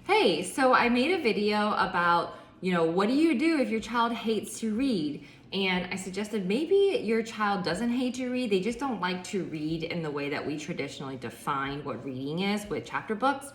Hey, so I made a video about, what do you do if your child hates to read? And I suggested maybe your child doesn't hate to read, they just don't like to read in the way that we traditionally define what reading is with chapter books.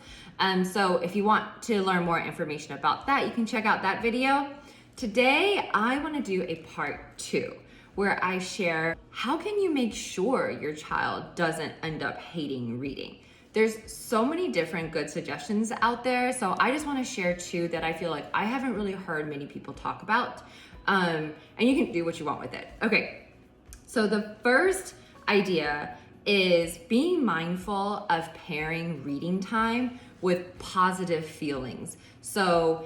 So if you want to learn more information about that, you can check out that video. Today, I want to do a part 2 where I share how can you make sure your child doesn't end up hating reading. There's so many different good suggestions out there, so I just want to share 2 that I feel like I haven't really heard many people talk about, and you can do what you want with it. Okay, so the first idea is being mindful of pairing reading time with positive feelings. So,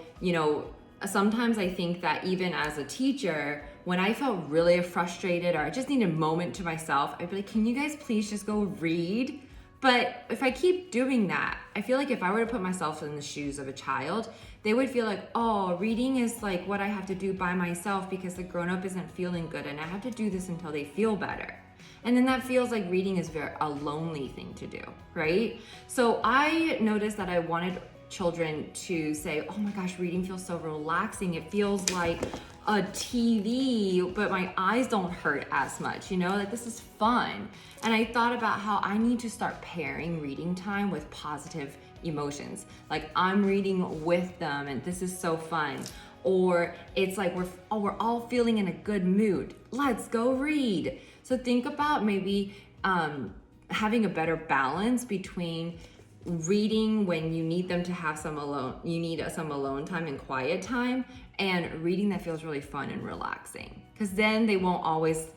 sometimes I think that even as a teacher, when I felt really frustrated or I just needed a moment to myself, I'd be like, can you guys please just go read? But if I keep doing that, I feel like if I were to put myself in the shoes of a child, they would feel like, oh, reading is like what I have to do by myself because the grown-up isn't feeling good and I have to do this until they feel better. And then that feels like reading is a lonely thing to do, right? So I noticed that I wanted children to say, oh my gosh, reading feels so relaxing. It feels like a TV, but my eyes don't hurt as much, like this is fun. And I thought about how I need to start pairing reading time with positive emotions. Like I'm reading with them and this is so fun. Or it's like we're all feeling in a good mood. Let's go read. So think about maybe having a better balance between reading when you need them to have some alone time and quiet time, and reading that feels really fun and relaxing. Because then they won't always,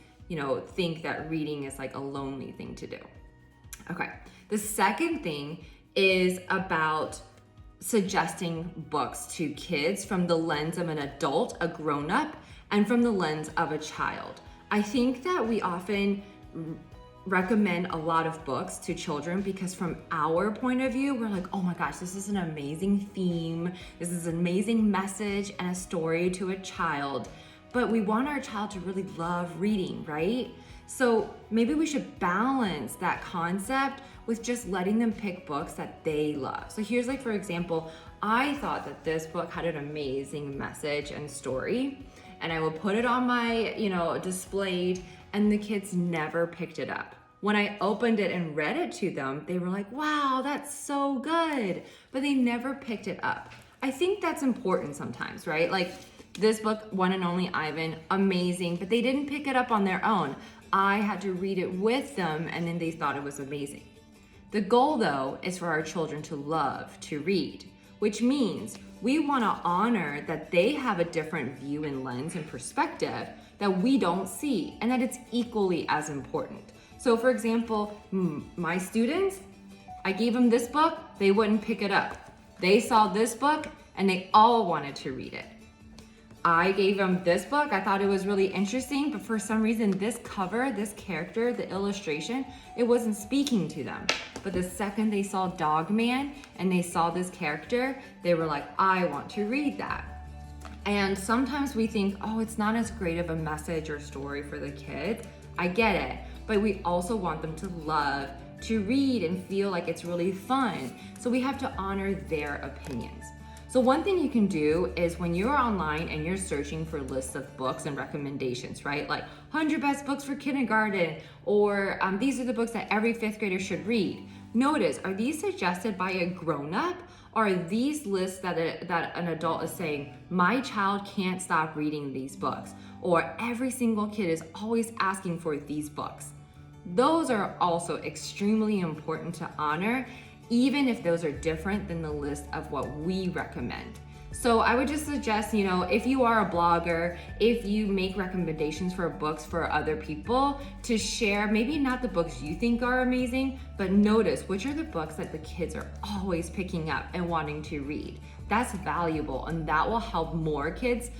think that reading is like a lonely thing to do. Okay, the second thing is about suggesting books to kids from the lens of an adult, a grown-up, and from the lens of a child. I think that we often recommend a lot of books to children because from our point of view, we're like, oh my gosh, this is an amazing theme. This is an amazing message and a story to a child. But we want our child to really love reading, right? So maybe we should balance that concept with just letting them pick books that they love. So here's for example, I thought that this book had an amazing message and story, and I would put it on my, displayed, and the kids never picked it up. When I opened it and read it to them, they were like, wow, that's so good, but they never picked it up. I think that's important sometimes, right? Like this book, One and Only Ivan, amazing, but they didn't pick it up on their own. I had to read it with them, and then they thought it was amazing. The goal, though, is for our children to love to read, which means we want to honor that they have a different view and lens and perspective that we don't see, and that it's equally as important. So for example, my students, I gave them this book, they wouldn't pick it up. They saw this book and they all wanted to read it. I gave them this book, I thought it was really interesting, but for some reason this cover, this character, the illustration, it wasn't speaking to them. But the second they saw Dog Man and they saw this character, they were like, I want to read that. And sometimes we think, oh, it's not as great of a message or story for the kids. I get it, but we also want them to love to read and feel like it's really fun. So we have to honor their opinions. So one thing you can do is when you're online and you're searching for lists of books and recommendations, right? Like 100 best books for kindergarten, or these are the books that every 5th grader should read. Notice, are these suggested by a grown-up? Or are these lists that an adult is saying, my child can't stop reading these books, or every single kid is always asking for these books? Those are also extremely important to honor, even if those are different than the list of what we recommend. So I would just suggest, if you are a blogger, if you make recommendations for books for other people, to share maybe not the books you think are amazing, but notice which are the books that the kids are always picking up and wanting to read. That's valuable, and that will help more kids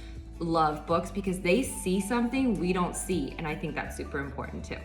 love books because they see something we don't see, and I think that's super important too.